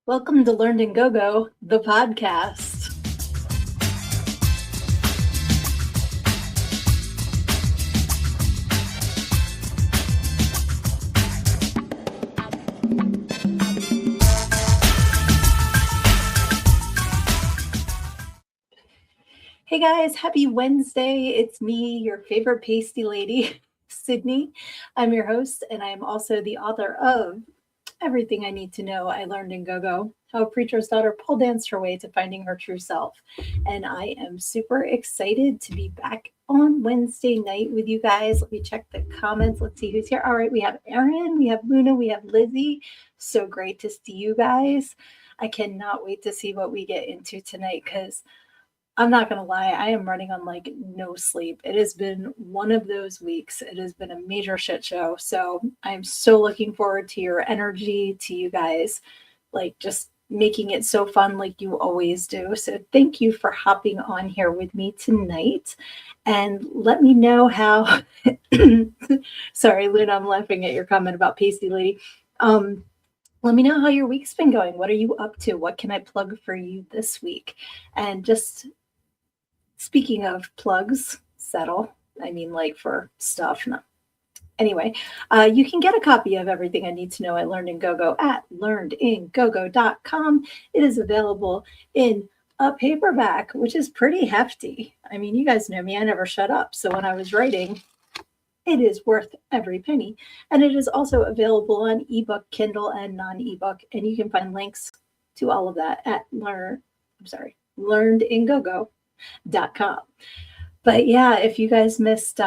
Welcome to Learned and Go-Go, the podcast. Hey guys, happy Wednesday. It's me, your favorite pasty lady, Sydnee. I'm your host, and I am also the author of Everything I Need to Know I Learned in Go-Go, How a Preacher's Daughter Pole Danced Her Way to Finding Her True Self. And I am super excited to be back on Wednesday night with you guys. Let me check the comments. Let's see who's here. All right, we have Erin, we have Luna, we have Lizzie. So great to see you guys. I cannot wait to see what we get into tonight because I'm not going to lie, I am running on like no sleep. It has been one of those weeks. It has been a major shit show. So I'm so looking forward to your energy, to you guys, like just making it so fun like you always do. So thank you for hopping on here with me tonight. And let me know how, sorry, Luna, I'm laughing at your comment about Pasty Lady. Let me know how your week's been going. What are you up to? What can I plug for you this week? And just speaking of plugs, settle. I mean, like for stuff. No. Anyway, you can get a copy of Everything I Need to Know I Learned in Go-Go at learnedingogo.com. It is available in a paperback, which is pretty hefty. I mean, you guys know me, I never shut up. So when I was writing, it is worth every penny. And it is also available on ebook, Kindle, and non-ebook. And you can find links to all of that at learnedingogo.com. But yeah, if you guys missed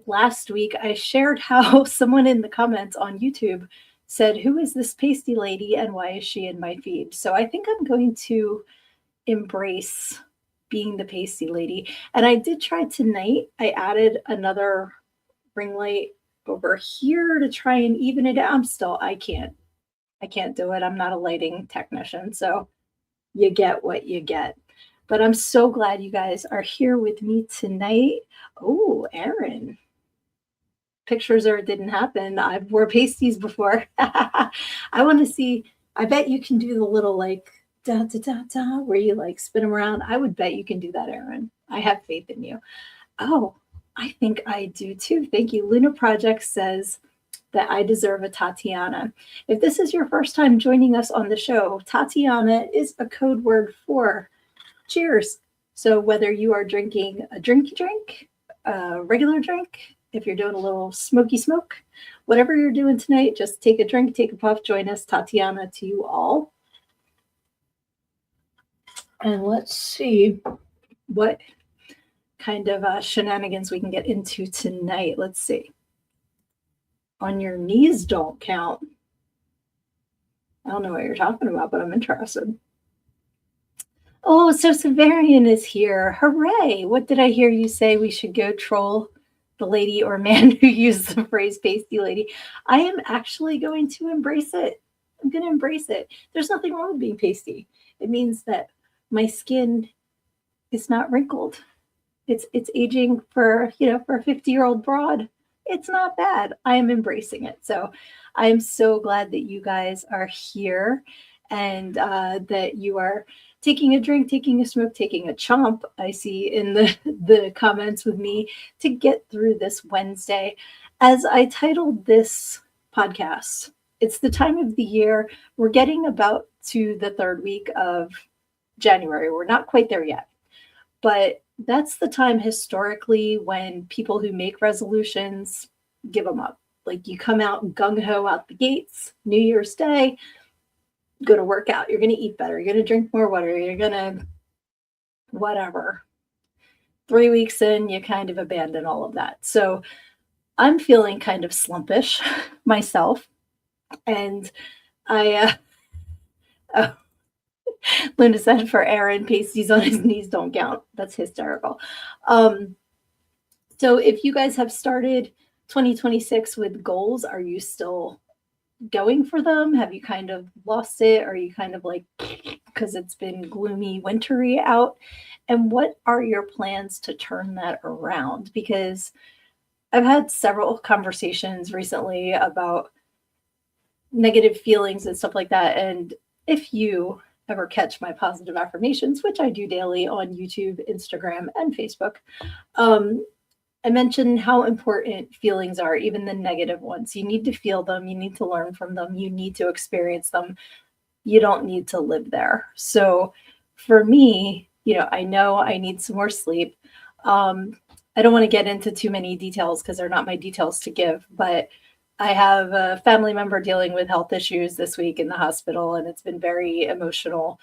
last week, I shared how someone in the comments on YouTube said, "Who is this pasty lady and why is she in my feed?" So I think I'm going to embrace being the pasty lady. And I did try tonight. I added another ring light over here to try and even it out. I can't do it. I'm not a lighting technician. So you get what you get. But I'm so glad you guys are here with me tonight. Oh, Erin. Pictures or it didn't happen. I've wore pasties before. I want to see. I bet you can do the little like da da da da where you like spin them around. I would bet you can do that, Erin. I have faith in you. Oh, I think I do too. Thank you. Luna Project says that I deserve a Tatiana. If this is your first time joining us on the show, Tatiana is a code word for cheers. So whether you are drinking a drink, a regular drink, if you're doing a little smoky smoke, whatever you're doing tonight, just take a drink, take a puff, join us. Tatiana to you all. And let's see what kind of shenanigans we can get into tonight. Let's see. On your knees don't count. I don't know what you're talking about, but I'm interested. Oh, so Severian is here. Hooray. What did I hear you say? We should go troll the lady or man who used the phrase pasty lady. I am actually going to embrace it. I'm going to embrace it. There's nothing wrong with being pasty. It means that my skin is not wrinkled. It's aging for a 50-year-old broad. It's not bad. I am embracing it. So I am so glad that you guys are here and that you are taking a drink, taking a smoke, taking a chomp, I see in the comments with me to get through this Wednesday. As I titled this podcast, it's the time of the year. We're getting about to the third week of January. We're not quite there yet, but that's the time historically when people who make resolutions give them up. Like you come out gung-ho out the gates, New Year's Day, go to work out, you're going to eat better, you're going to drink more water, you're going to whatever. 3 weeks in, you kind of abandon all of that. So I'm feeling kind of slumpish myself. And I, Luna said for Aaron, pasties on his knees don't count. That's hysterical. So if you guys have started 2026 with goals, are you still going for them? Have you kind of lost it? Are you kind of like, because it's been gloomy, wintry out? And what are your plans to turn that around? Because I've had several conversations recently about negative feelings and stuff like that. And if you ever catch my positive affirmations, which I do daily on YouTube, Instagram, and Facebook, I mentioned how important feelings are, even the negative ones. You need to feel them, you need to learn from them, you need to experience them. You don't need to live there. So for me, I know I need some more sleep. I don't want to get into too many details because they're not my details to give, but I have a family member dealing with health issues this week in the hospital, and it's been very emotional.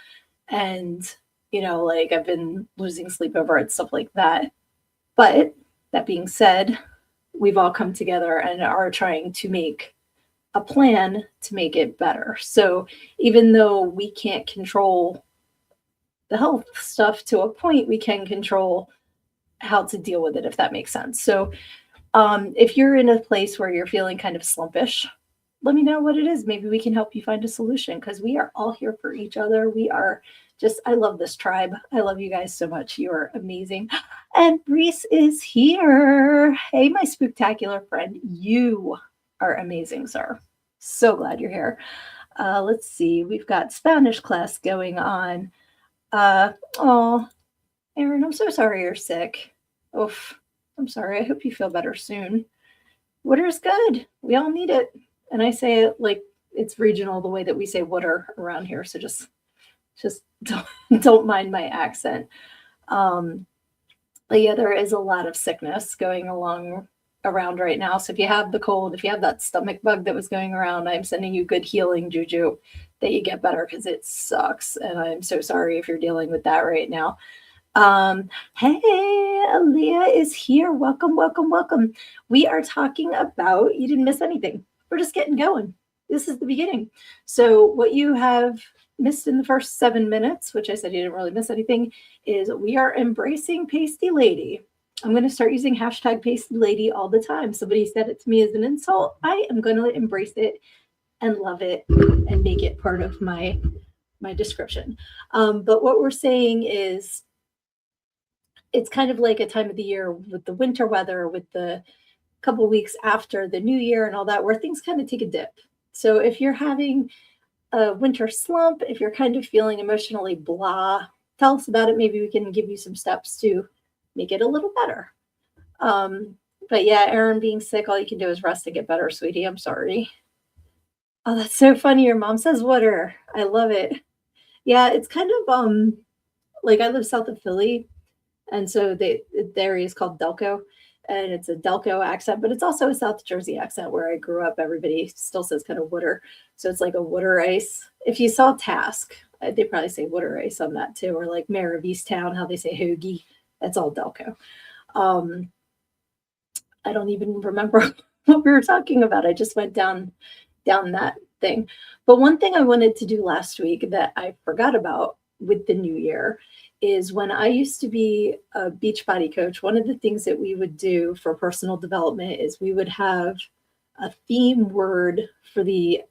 And, like I've been losing sleep over it, stuff like that. But that being said, we've all come together and are trying to make a plan to make it better. So even though we can't control the health stuff to a point, we can control how to deal with it, if that makes sense. So if you're in a place where you're feeling kind of slumpish, let me know what it is. Maybe we can help you find a solution, because we are all here for each other. We are I love this tribe. I love you guys so much. You are amazing. And Reese is here. Hey, my spooktacular friend. You are amazing, sir. So glad you're here. Let's see. We've got Spanish class going on. Oh, Aaron, I'm so sorry you're sick. Oof. I'm sorry. I hope you feel better soon. Water's good. We all need it. And I say it like it's regional, the way that we say water around here. So just don't mind my accent. But yeah, there is a lot of sickness going around right now. So if you have the cold, if you have that stomach bug that was going around, I'm sending you good healing juju that you get better, because it sucks. And I'm so sorry if you're dealing with that right now. Hey, Aaliyah is here. Welcome, welcome, welcome. We are talking about, you didn't miss anything. We're just getting going. This is the beginning. So what you have missed in the first 7 minutes, which I said you didn't really miss anything, is we are embracing Pasty Lady. I'm going to start using hashtag Pasty Lady all the time. Somebody said it to me as an insult. I am going to embrace it and love it and make it part of my description. But what we're saying is, it's kind of like a time of the year with the winter weather, with the couple weeks after the new year and all that, where things kind of take a dip. So if you're having a winter slump, if you're kind of feeling emotionally blah, tell us about it. Maybe we can give you some steps to make it a little better. But yeah, Aaron being sick, all you can do is rest to get better, sweetie. I'm sorry. Oh, that's so funny. Your mom says water. I love it. Yeah, it's kind of like I live south of Philly, and so the area is called Delco, and it's a Delco accent, but it's also a South Jersey accent. Where I grew up, everybody still says kind of water. So it's like a water ice. If you saw Task, they probably say water ice on that too, or like Mayor of Easttown, how they say hoagie. That's all Delco. I don't even remember what we were talking about. I just went down that thing. But one thing I wanted to do last week that I forgot about with the new year is, when I used to be a Beachbody coach, one of the things that we would do for personal development is we would have a theme word for the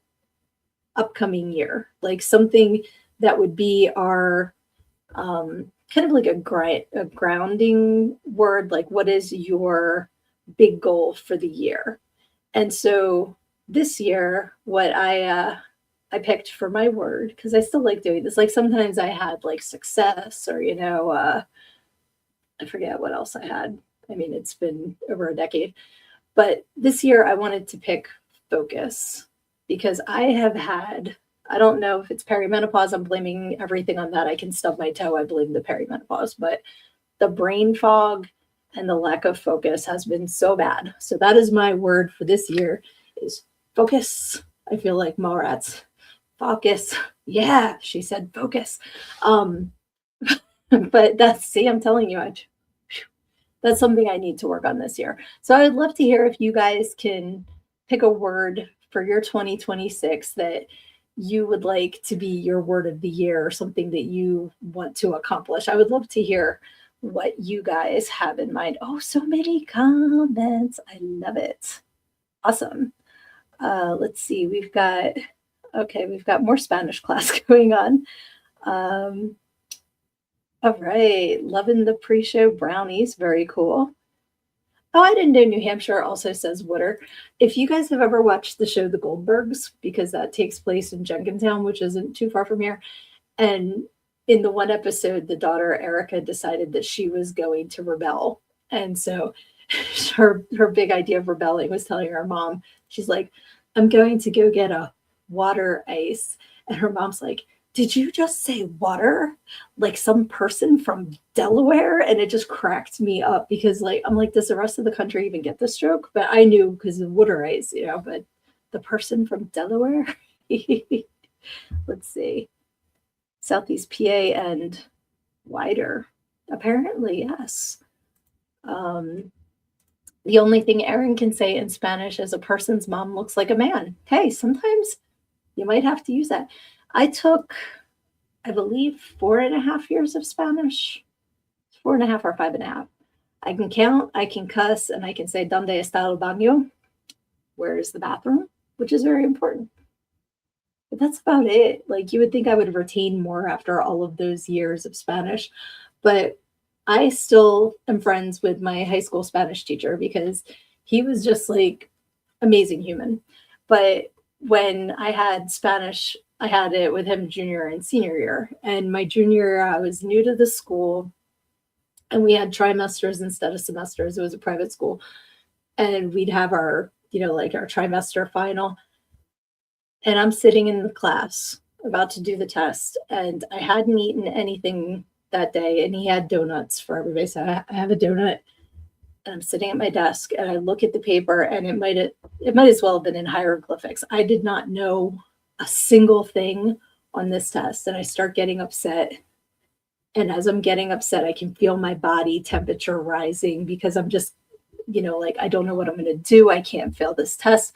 upcoming year, like something that would be our kind of like a grounding word, like what is your big goal for the year. And so this year, what I picked for my word, because I still like doing this. Like sometimes I had like success, or, I forget what else I had. I mean, it's been over a decade. But this year I wanted to pick focus, because I have had, I don't know if it's perimenopause. I'm blaming everything on that. I can stub my toe. I blame the perimenopause. But the brain fog and the lack of focus has been so bad. So that is my word for this year, is focus. I feel like Mallrats. Focus. Yeah, she said focus. But I'm telling you, that's something I need to work on this year. So I would love to hear if you guys can pick a word for your 2026 that you would like to be your word of the year, or something that you want to accomplish. I would love to hear what you guys have in mind. Oh, so many comments. I love it. Awesome. Let's see. We've got more Spanish class going on. All right. Loving the pre-show brownies. Very cool. Oh, I didn't know New Hampshire also says water. If you guys have ever watched the show The Goldbergs, because that takes place in Jenkintown, which isn't too far from here, and in the one episode, the daughter Erica decided that she was going to rebel, and so her big idea of rebelling was telling her mom, she's like, "I'm going to go get a water ice," and her mom's like, "Did you just say water? Like some person from Delaware?" And it just cracked me up because, like, I'm like, does the rest of the country even get this joke? But I knew because of water ice, but the person from Delaware? Let's see. Southeast PA and wider. Apparently, yes. The only thing Aaron can say in Spanish is a person's mom looks like a man. Hey, sometimes you might have to use that. I took, I believe, 4.5 years of Spanish. 4.5 or 5.5. I can count, I can cuss, and I can say "Donde está el baño?" Where is the bathroom? Which is very important. But that's about it. Like, you would think I would retain more after all of those years of Spanish, but I still am friends with my high school Spanish teacher because he was just like amazing human. But when I had Spanish, I had it with him junior and senior year. And my junior year, I was new to the school and we had trimesters instead of semesters. It was a private school. And we'd have our, like our trimester final. And I'm sitting in the class about to do the test. And I hadn't eaten anything that day. And he had donuts for everybody. So I have a donut and I'm sitting at my desk and I look at the paper and it might as well have been in hieroglyphics. I did not know a single thing on this test. And I start getting upset. And as I'm getting upset, I can feel my body temperature rising because I'm just, like, I don't know what I'm going to do. I can't fail this test.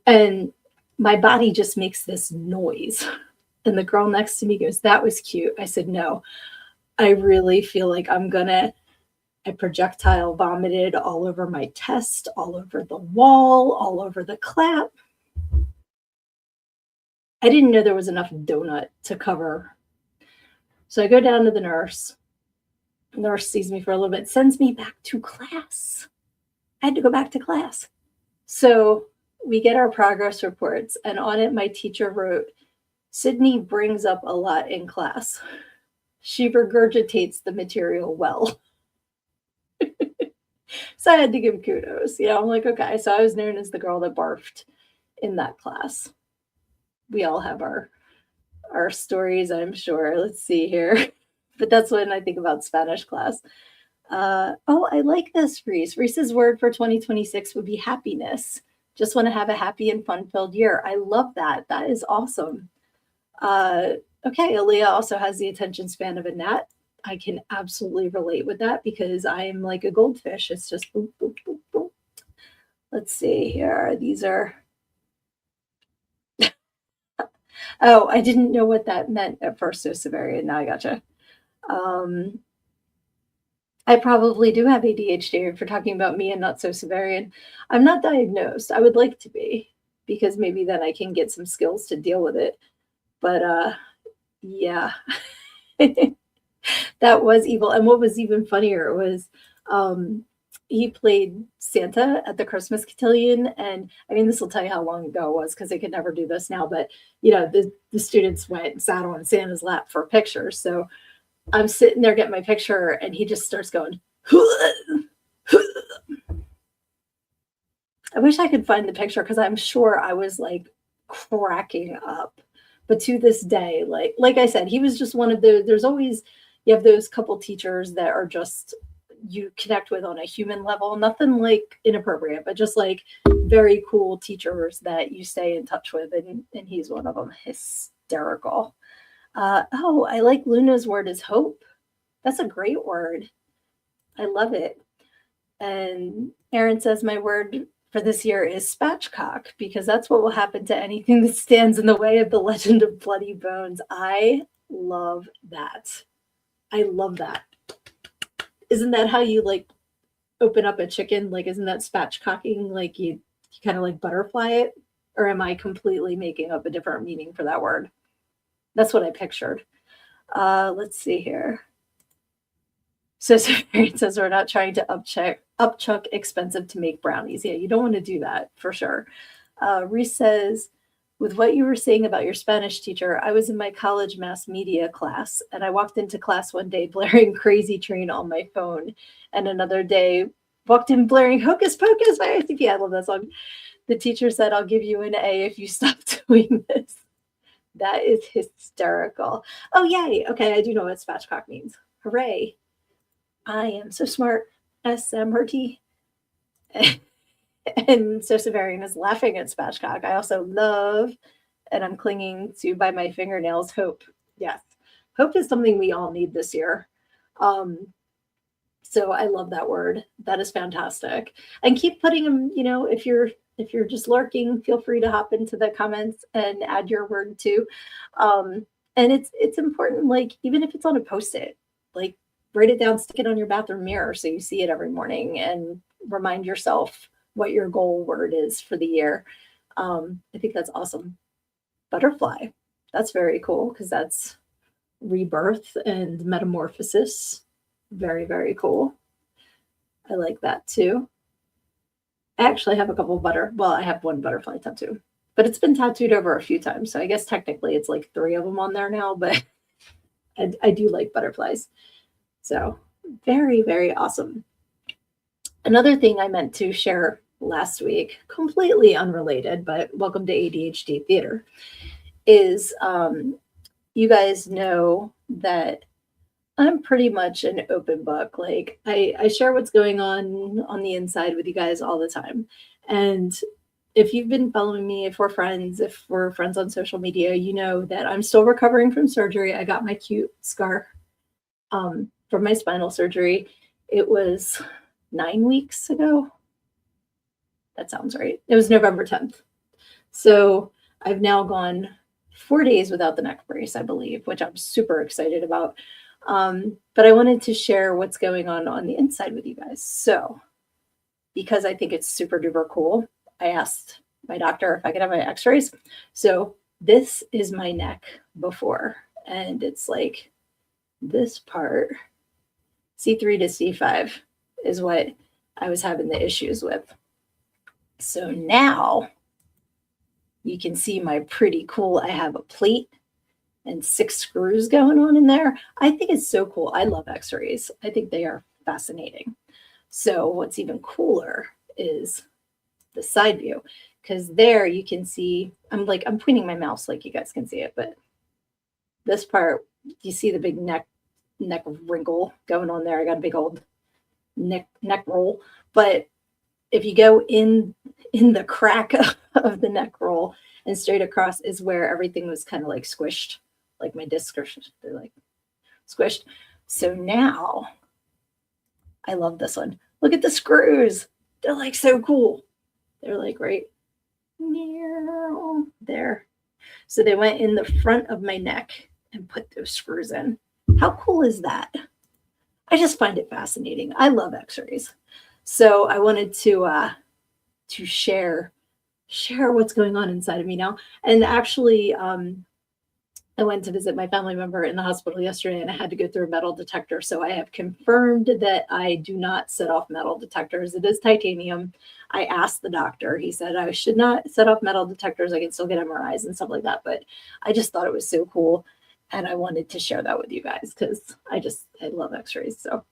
And my body just makes this noise. And the girl next to me goes, "That was cute." I said, "No, I really feel like I projectile vomited all over my test, all over the wall, all over the clap. I didn't know there was enough donut to cover. So I go down to the nurse. The nurse sees me for a little bit, sends me back to class. I had to go back to class. So we get our progress reports, and on it, my teacher wrote, "Sydnee brings up a lot in class. She regurgitates the material well." So I had to give kudos. I'm like, okay. So I was known as the girl that barfed in that class. We all have our stories, I'm sure. Let's see here. But that's when I think about Spanish class. Oh, I like this, Reese. Reese's word for 2026 would be happiness. Just want to have a happy and fun-filled year. I love that. That is awesome. Okay, Aaliyah also has the attention span of a gnat. I can absolutely relate with that because I'm like a goldfish. It's just boop, boop, boop, boop. Let's see here. These are. Oh, I didn't know what that meant at first, so Severian. Now I gotcha. I probably do have ADHD for talking about me and not so Severian. I'm not diagnosed. I would like to be because maybe then I can get some skills to deal with it. But yeah. That was evil. And what was even funnier was he played Santa at the Christmas Cotillion. And I mean, this will tell you how long ago it was because they could never do this now. But, the students went and sat on Santa's lap for pictures. So I'm sitting there getting my picture and he just starts going, I wish I could find the picture because I'm sure I was like cracking up. But to this day, like I said, he was just one of there's always, you have those couple teachers that are just, you connect with on a human level, nothing like inappropriate, but just like very cool teachers that you stay in touch with. And he's one of them. Hysterical. Oh, I like Luna's word is hope. That's a great word. I love it. And Aaron says my word for this year is spatchcock because that's what will happen to anything that stands in the way of the legend of Bloody Bones. I love that. I love that. Isn't that how you like open up a chicken? Like, isn't that spatchcocking? Like you kind of like butterfly it? Or am I completely making up a different meaning for that word? That's what I pictured. Let's see here. So it says we're not trying to upchuck expensive to make brownies. Yeah, you don't want to do that for sure. Reese says, with what you were saying about your Spanish teacher, I was in my college mass media class and I walked into class one day blaring Crazy Train on my phone, and another day walked in blaring Hocus Pocus by ICP. I love that song. The teacher said, I'll give you an A if you stop doing this. That is hysterical. Oh, yay. Okay, I do know what spatchcock means. Hooray. I am so smart. SMRT. And so Severian is laughing at spatchcock. I also love, and I'm clinging to by my fingernails, hope. Yes. Hope is something we all need this year. So I love that word. That is fantastic. And keep putting them, if you're just lurking, feel free to hop into the comments and add your word too. And it's important, like, even if it's on a Post-it, like, write it down, stick it on your bathroom mirror so you see it every morning and remind yourself what your goal word is for the year. I think that's awesome. Butterfly. That's very cool because that's rebirth and metamorphosis. Very, very cool. I like that too. I actually have a couple I have one butterfly tattoo, but it's been tattooed over a few times. So I guess technically it's like 3 of them on there now, but I do like butterflies. So very, very awesome. Another thing I meant to share last week, completely unrelated, but welcome to ADHD Theater, is you guys know that I'm pretty much an open book. Like I share what's going on the inside with you guys all the time. And if you've been following me, if we're friends on social media, you know that I'm still recovering from surgery. I got my cute scar from my spinal surgery. It was 9 weeks ago. That sounds right. It was November 10th. So I've now gone 4 days without the neck brace, I believe, which I'm super excited about. But I wanted to share what's going on the inside with you guys. So because I think it's super duper cool, I asked my doctor if I could have my x-rays. So this is my neck before, and it's like this part, C3 to C5 is what I was having the issues with. So now you can see my pretty cool, I have a plate and 6 screws going on in there. I think it's so cool. I love x-rays. I think they are fascinating. So what's even cooler is the side view, because there you can see, I'm pointing my mouse like you guys can see it, but this part, you see the big neck wrinkle going on there. I got a big old neck roll. But if you go in the crack of the neck roll and straight across is where everything was kind of like squished, like my discs are they're like squished. So now I love this one. Look at the screws. They're like so cool. They're like right near there. So they went in the front of my neck and put those screws in. How cool is that? I just find it fascinating. I love x-rays. So I wanted to share what's going on inside of me now. And actually, I went to visit my family member in the hospital yesterday and I had to go through a metal detector. So I have confirmed that I do not set off metal detectors. It is titanium. I asked the doctor. He said I should not set off metal detectors. I can still get MRIs and stuff like that. But I just thought it was so cool. And I wanted to share that with you guys because I love x-rays. So,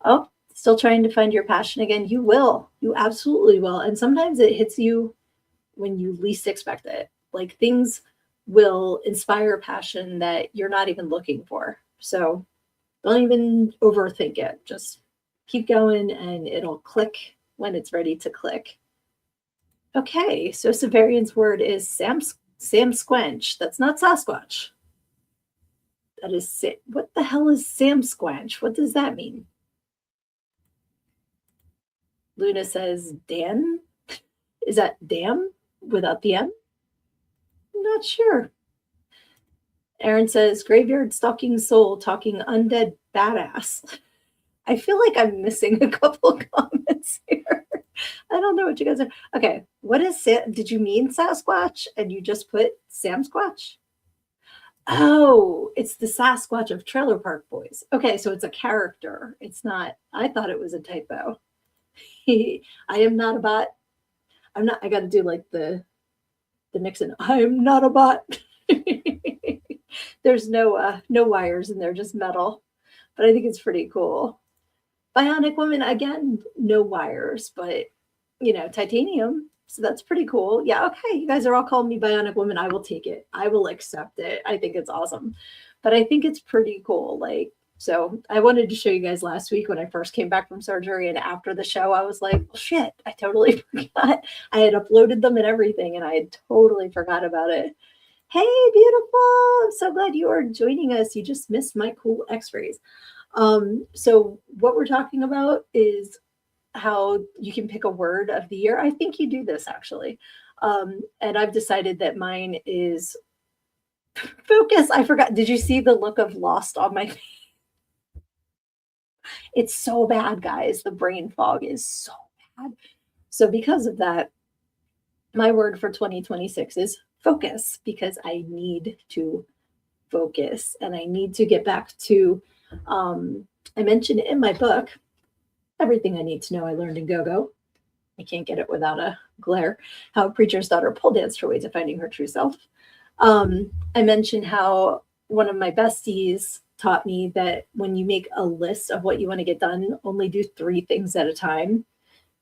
oh, still trying to find your passion again. You will. You absolutely will. And sometimes it hits you when you least expect it. Like things will inspire passion that you're not even looking for. So don't even overthink it. Just keep going and it'll click when it's ready to click. Okay, so Severian's word is Sam Squanch. That's not Sasquatch. That is, what the hell is Sam Squanch? What does that mean? Luna says Dan. Is that dam without the M? Not sure. Aaron says, graveyard stalking soul talking undead badass. I feel like I'm missing a couple comments here. I don't know what you guys are. Okay, what is did you mean Sasquatch and you just put Sam Squatch? Oh, it's the Sasquatch of Trailer Park Boys. Okay, so it's a character. It's not, I thought it was a typo. I am not a bot. I got to do like the Nixon. I'm not a bot. There's no wires in there, just metal. But I think it's pretty cool. Bionic woman, again, no wires, but titanium. So that's pretty cool. Yeah, okay. You guys are all calling me bionic woman. I will take it. I will accept it. I think it's awesome. But I think it's pretty cool. Like, so I wanted to show you guys last week when I first came back from surgery, and after the show, I was like, well, shit, I totally forgot. I had uploaded them and everything, and I had totally forgot about it. Hey, beautiful. I'm so glad you are joining us. You just missed my cool x-rays. So what we're talking about is how you can pick a word of the year. I think you do this actually. And I've decided that mine is focus. I forgot. Did you see the look of lost on my face? It's so bad, guys. The brain fog is so bad. So because of that, my word for 2026 is focus, because I need to focus and I need to get back to, I mentioned in my book, Everything I Need to Know I Learned in Go-Go. I can't get it without a glare. How a preacher's daughter pole danced her way to finding her true self. I mentioned how one of my besties taught me that when you make a list of what you want to get done, only do 3 things at a time,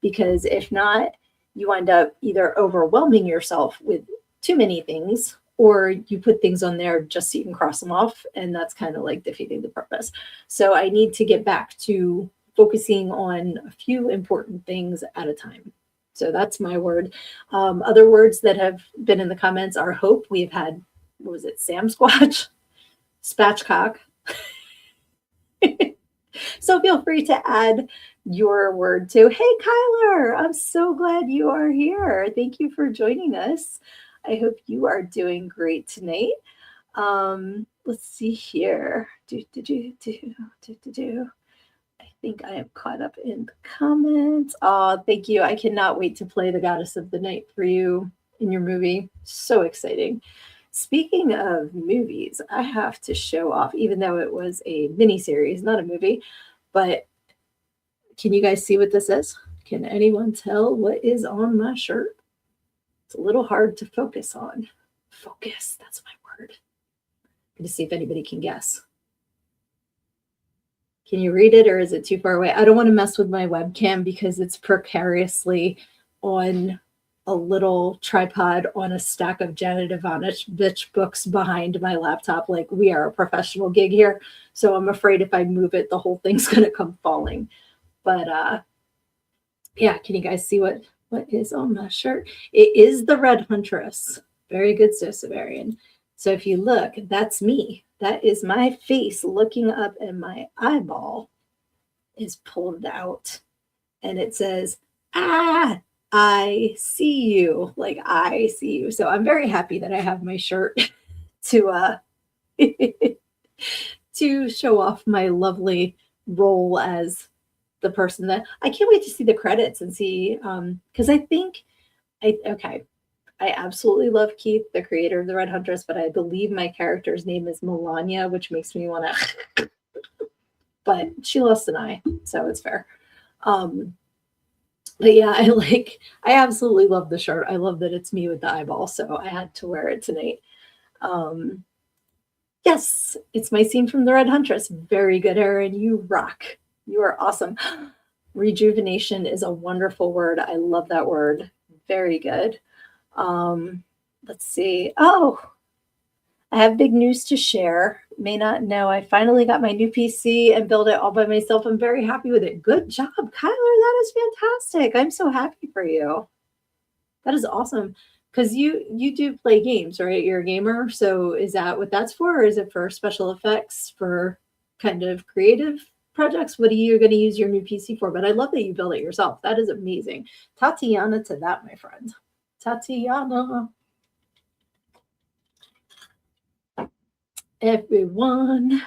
because if not, you wind up either overwhelming yourself with too many things, or you put things on there just so you can cross them off, and that's kind of like defeating the purpose. So I need to get back to focusing on a few important things at a time. So that's my word. Other words that have been in the comments are hope. We've had, what was it, Sam Squatch, spatchcock. So feel free to add your word too. Hey, Kyler, I'm so glad you are here. Thank you for joining us. I hope you are doing great tonight. Let's see here. I think I am caught up in the comments. Oh, thank you. I cannot wait to play the Goddess of the Night for you in your movie. So exciting. Speaking of movies, I have to show off, even though it was a mini series, not a movie, but can you guys see what this is? Can anyone tell what is on my shirt? It's a little hard to focus on. Focus, that's my word. I'm going to see if anybody can guess. Can you read it, or is it too far away? I don't want to mess with my webcam because it's precariously on a little tripod on a stack of Janet Ivanovich books behind my laptop. Like, we are a professional gig here. So I'm afraid if I move it, the whole thing's going to come falling. But yeah, can you guys see what is on my shirt? It is the Red Huntress. Very good, Sosavarian. So if you look, that's me. That is my face looking up, and my eyeball is pulled out. And it says, I see you. Like, I see you. So I'm very happy that I have my shirt to to show off my lovely role as the person that I can't wait to see the credits and see, because I absolutely love Keith, the creator of the Red Huntress, but I believe my character's name is Melania, which makes me want to, but she lost an eye, so it's fair. But yeah, I absolutely love the shirt. I love that it's me with the eyeball, so I had to wear it tonight. Yes, it's my scene from the Red Huntress. Very good, Erin. You rock. You are awesome. Rejuvenation is a wonderful word. I love that word. Very good. Let's see. Oh, I have big news to share. May not know. I finally got my new PC and built it all by myself. I'm very happy with it. Good job, Kyler. That is fantastic. I'm so happy for you. That is awesome. Because you do play games, right? You're a gamer. So is that what that's for? Or is it for special effects, for kind of creative projects? What are you going to use your new PC for? But I love that you built it yourself. That is amazing. Tatiana to that, my friend. Tatiana. Everyone.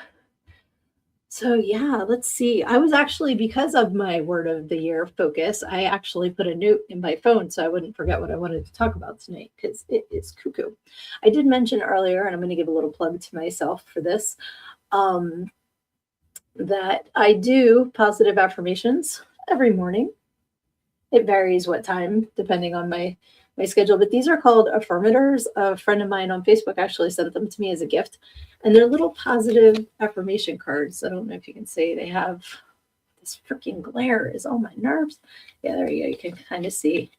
So yeah, let's see. I was actually, because of my word of the year focus, I actually put a note in my phone so I wouldn't forget what I wanted to talk about tonight, because it is cuckoo. I did mention earlier, and I'm going to give a little plug to myself for this, that I do positive affirmations every morning. It varies what time, depending on my schedule. But these are called affirmators. A friend of mine on Facebook actually sent them to me as a gift, and they're little positive affirmation cards. I don't know if you can see. They have this freaking glare is on my nerves. Yeah, there you go. You can kind of see.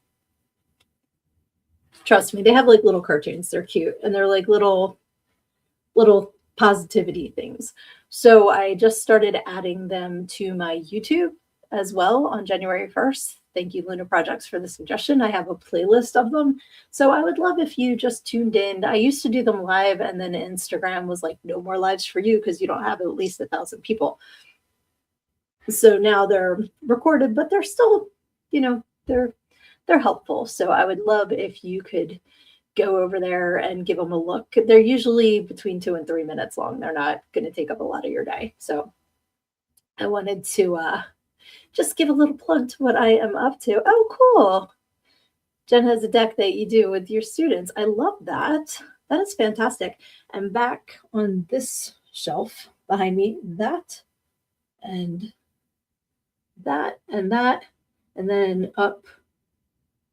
Trust me, they have like little cartoons. They're cute, and they're like little positivity things. So I just started adding them to my YouTube as well on January 1st. Thank you, Luna Projects, for the suggestion. I have a playlist of them. So I would love if you just tuned in. I used to do them live, and then Instagram was like, no more lives for you because you don't have at least 1,000 people. So now they're recorded, but they're still, they're helpful. So I would love if you could go over there and give them a look. They're usually between 2 and 3 minutes long. They're not going to take up a lot of your day. So I wanted to just give a little plug to what I am up to. Oh, cool. Jen has a deck that you do with your students. I love that. That is fantastic. And back on this shelf behind me, that and that and that, and then up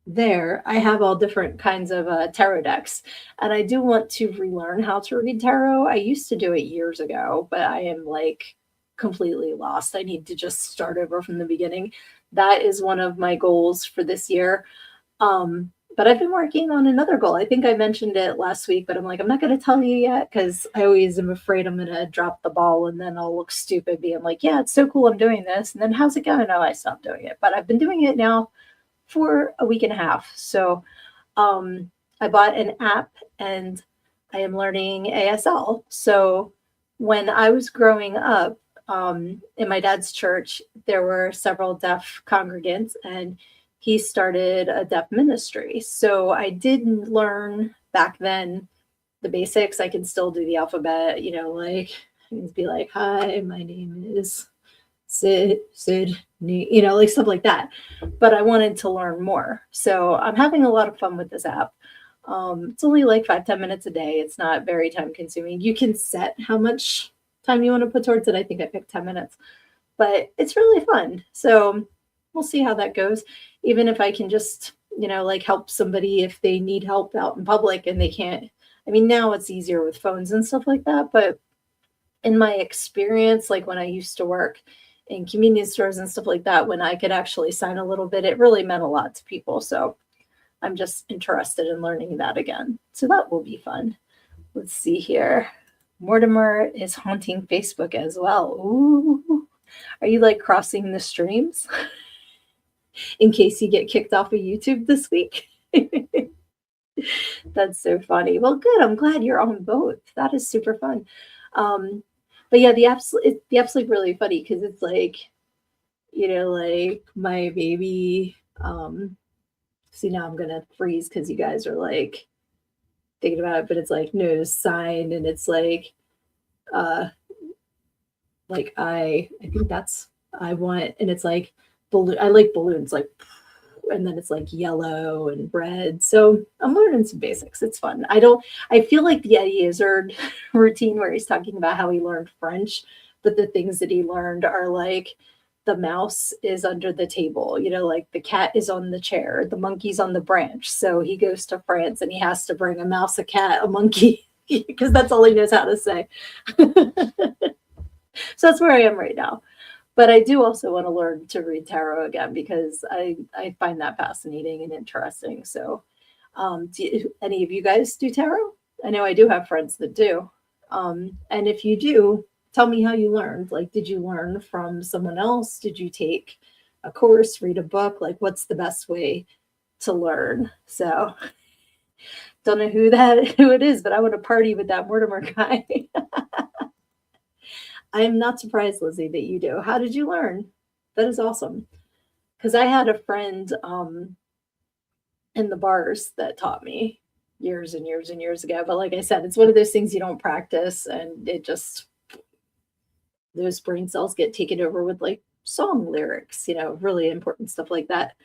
there, I have all different kinds of tarot decks. And I do want to relearn how to read tarot. I used to do it years ago, but I am like completely lost. I need to just start over from the beginning. That is one of my goals for this year. But I've been working on another goal. I think I mentioned it last week, but I'm like, I'm not going to tell you yet because I always am afraid I'm going to drop the ball and then I'll look stupid being like, yeah, it's so cool I'm doing this. And then how's it going? Oh, I stopped doing it. But I've been doing it now for a week and a half. So I bought an app and I am learning ASL. So when I was growing up in my dad's church, there were several deaf congregants and he started a deaf ministry. So I did learn back then the basics. I can still do the alphabet, like I can be like, hi, my name is Sydnee, like stuff like that. But I wanted to learn more. So I'm having a lot of fun with this app. It's only like 5-10 minutes a day. It's not very time consuming. You can set how much time you want to put towards it. I think I picked 10 minutes, but it's really fun. So we'll see how that goes. Even if I can just, like help somebody if they need help out in public and they can't. I mean, now it's easier with phones and stuff like that. But in my experience, like when I used to work in convenience stores and stuff like that, when I could actually sign a little bit, it really meant a lot to people. So I'm just interested in learning that again. So that will be fun. Let's see here. Mortimer is haunting Facebook as well. Ooh. Are you like crossing the streams in case you get kicked off of YouTube this week? That's so funny. Well, good. I'm glad you're on both. That is super fun. But yeah, the app's like really funny because it's like, like my baby. See, now I'm gonna freeze because you guys are like thinking about it, but it's like nose sign, and it's like I think that's I want, and it's like balloon. I like balloons, like, and then it's like yellow and red. So I'm learning some basics. It's fun. I feel like the Eddie Izzard routine where he's talking about how he learned French, but the things that he learned are like the mouse is under the table, like the cat is on the chair, the monkey's on the branch. So he goes to France and he has to bring a mouse, a cat, a monkey, because that's all he knows how to say. So that's where I am right now. But I do also want to learn to read tarot again because I find that fascinating and interesting. So do any of you guys do tarot? I know I do have friends that do. And if you do, tell me how you learned. Like, did you learn from someone else? Did you take a course, read a book? Like, what's the best way to learn? So don't know who it is, but I want to party with that Mortimer guy. I am not surprised, Lizzie, that you do. How did you learn? That is awesome. Because I had a friend in the bars that taught me years and years and years ago. But like I said, it's one of those things you don't practice, and it just, those brain cells get taken over with like song lyrics, really important stuff like that.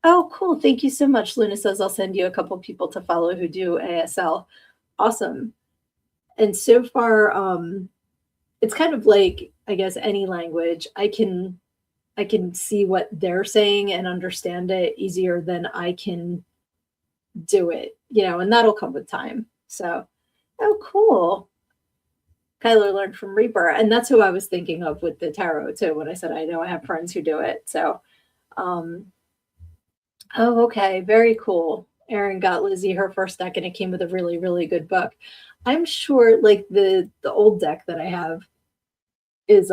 Oh, cool. Thank you so much. Luna says I'll send you a couple people to follow who do ASL. Awesome. And so far, it's kind of like, I guess, any language. I can I can see what they're saying and understand it easier than I can do it, and that'll come with time. So, oh, cool. Kyler learned from Reaper, and that's who I was thinking of with the tarot too. When I said I know I have friends who do it, so um, oh, okay, very cool. Erin got Lizzie her first deck, and it came with a really, really good book. I'm sure, like the old deck that I have is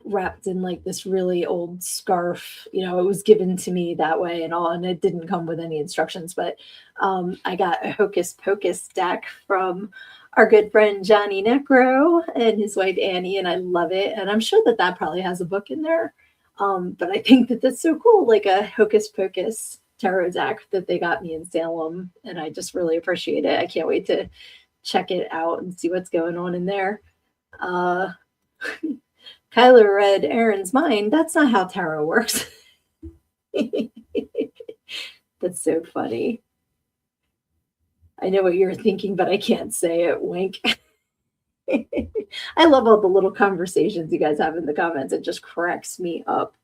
wrapped in like this really old scarf. It was given to me that way and all, and it didn't come with any instructions. But I got a Hocus Pocus deck from our good friend Johnny Necro and his wife Annie, and I love it. And I'm sure that that probably has a book in there. But I think that that's so cool, like a Hocus Pocus tarot deck that they got me in Salem, and I just really appreciate it. I can't wait to check it out and see what's going on in there. Uh, Kyler read Aaron's mind. That's not how tarot works. That's so funny. I know what you're thinking, but I can't say it. Wink. I love all the little conversations you guys have in the comments. It just cracks me up.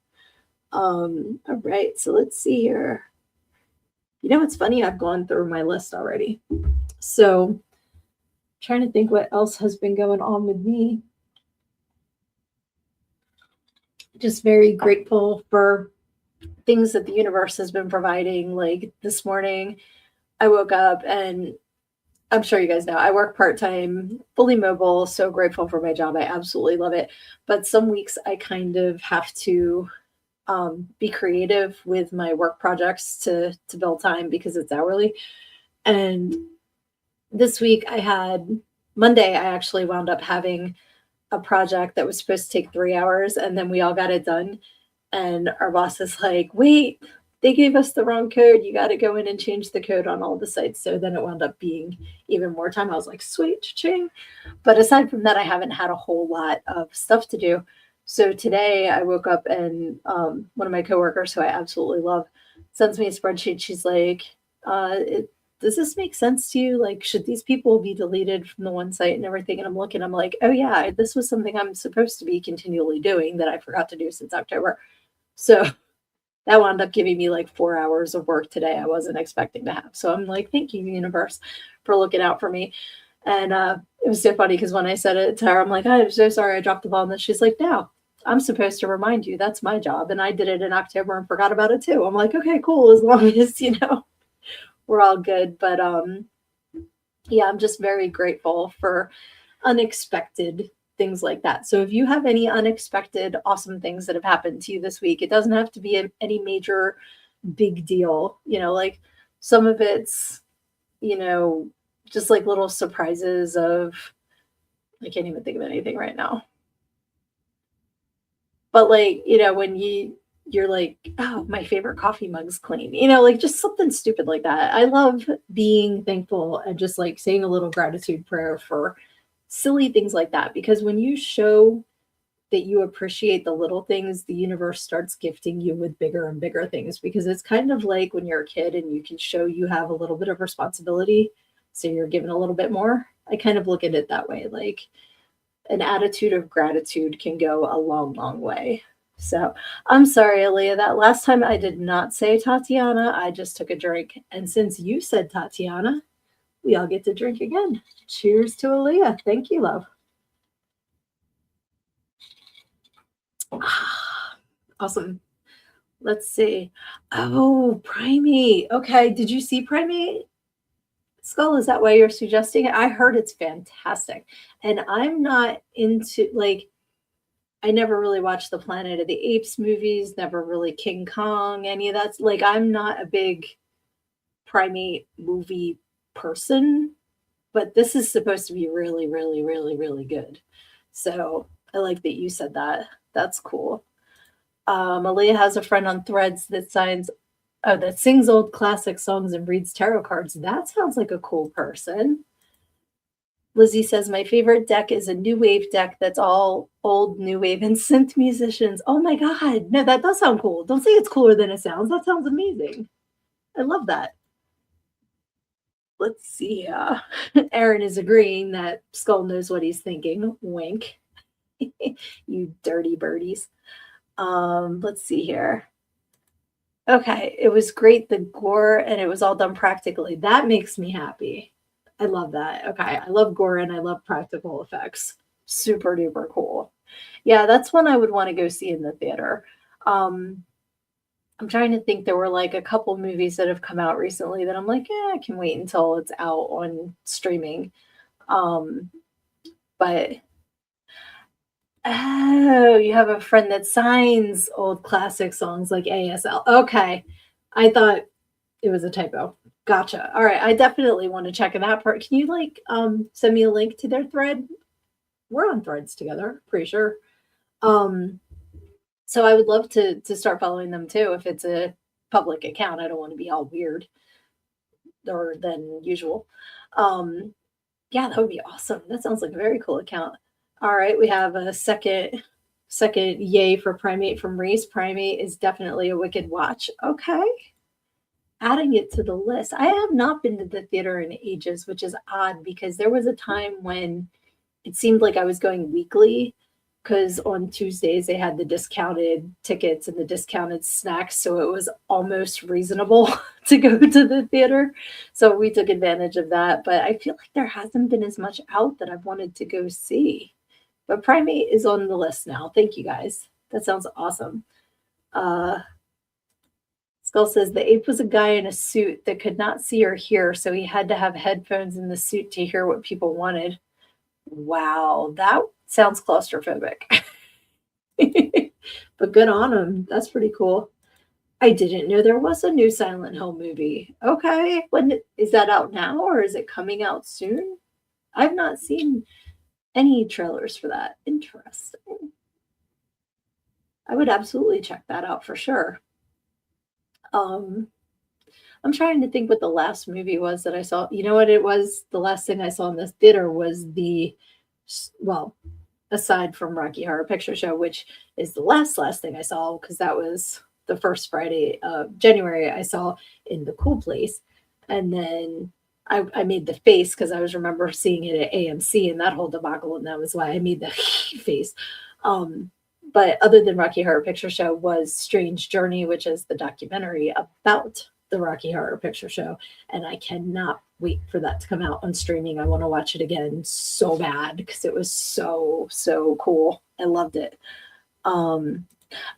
All right, so let's see here. It's funny. I've gone through my list already. So trying to think what else has been going on with me. Just very grateful for things that the universe has been providing. Like this morning, I woke up and I'm sure you guys know I work part-time, fully mobile, so grateful for my job. I absolutely love it. But some weeks I kind of have to be creative with my work projects to build time because it's hourly. And this week Monday, I actually wound up having a project that was supposed to take 3 hours, and then we all got it done. And our boss is like, wait, they gave us the wrong code. You got to go in and change the code on all the sites. So then it wound up being even more time. I was like, sweet, cha-ching. But aside from that, I haven't had a whole lot of stuff to do. So today I woke up and one of my coworkers, who I absolutely love, sends me a spreadsheet. She's like, does this make sense to you? Like, should these people be deleted from the one site and everything? And I'm looking, I'm like, oh yeah, this was something I'm supposed to be continually doing that I forgot to do since October. So that wound up giving me like 4 hours of work today I wasn't expecting to have. So I'm like, thank you, universe, for looking out for me. And it was so funny because when I said it to her, I'm like, I'm so sorry I dropped the ball. And then she's like, no, I'm supposed to remind you. That's my job. And I did it in October and forgot about it too. I'm like, okay, cool. As long as, we're all good. But yeah, I'm just very grateful for unexpected things like that. So if you have any unexpected, awesome things that have happened to you this week, it doesn't have to be any major big deal. Like some of it's, just like little surprises of, I can't even think of anything right now. But like, when you're like, oh, my favorite coffee mug's clean, like just something stupid like that. I love being thankful and just like saying a little gratitude prayer for silly things like that. Because when you show that you appreciate the little things, the universe starts gifting you with bigger and bigger things. Because it's kind of like when you're a kid and you can show you have a little bit of responsibility, so you're given a little bit more. I kind of look at it that way. Like an attitude of gratitude can go a long, long way. So I'm sorry, Aaliyah, that last time I did not say Tatiana. I just took a drink. And since you said Tatiana, we all get to drink again. Cheers to Aaliyah. Thank you, love. Awesome. Let's see. Oh, Primate. Okay. Did you see Primate? Skull, is that why you're suggesting it? I heard it's fantastic. And I'm not into, like, I never really watched the Planet of the Apes movies, never really King Kong, any of that. Like, I'm not a big Primate movie person, but this is supposed to be really, really, really, really good. So I like that you said that. That's cool. Aaliyah has a friend on Threads that sings old classic songs and reads tarot cards. That sounds like a cool person. Lizzie says, my favorite deck is a new wave deck that's all old new wave and synth musicians. Oh my God. No, that does sound cool. Don't say it's cooler than it sounds. That sounds amazing. I love that. Let's see. Aaron is agreeing that Skull knows what he's thinking. Wink. You dirty birdies. Let's see here. Okay, it was great, the gore, and it was all done practically. That makes me happy. I love that. Okay, I love gore and I love practical effects. Super duper cool. Yeah, that's one I would want to go see in the theater. Um, I'm trying to think there were like a couple movies that have come out recently that I'm like, yeah, I can wait until it's out on streaming. Um, but oh, you have a friend that signs old classic songs like ASL. Okay. I thought it was a typo. Gotcha. All right. I definitely want to check that part. Can you like send me a link to their thread? We're on threads together, pretty sure. Um so I would love to start following them too if it's a public account. I don't want to be all weird or than usual. Um yeah, that would be awesome. That sounds like a very cool account. All right, we have a second yay for Primate from Reese. Primate is definitely a wicked watch. Okay. Adding it to the list. I have not been to the theater in ages, which is odd because there was a time when it seemed like I was going weekly because on Tuesdays they had the discounted tickets and the discounted snacks. So it was almost reasonable to go to the theater. So we took advantage of that. But I feel like there hasn't been as much out that I've wanted to go see. But Primate is on the list now. Thank you guys. That sounds awesome. Uh, Skull says the ape was a guy in a suit that could not see or hear, so he had to have headphones in the suit to hear what people wanted. Wow, that sounds claustrophobic. But good on him. That's pretty cool. I didn't know there was a new Silent Hill movie. Okay, when is that out now or is it coming out soon? I've not seen any trailers for that. Interesting. I would absolutely check that out for sure. Um, I'm trying to think what the last movie was that I saw. You know what it was? The last thing I saw in this theater was well, aside from Rocky Horror Picture Show, which is the last thing I saw because that was the first Friday of January I saw in the Cool Place, and then I made the face because I was remember seeing it at AMC and that whole debacle, and that was why I made the face. But other than Rocky Horror Picture Show was Strange Journey, which is the documentary about the Rocky Horror Picture Show, and I cannot wait for that to come out on streaming. I want to watch it again so bad because it was so cool. I loved it. Um,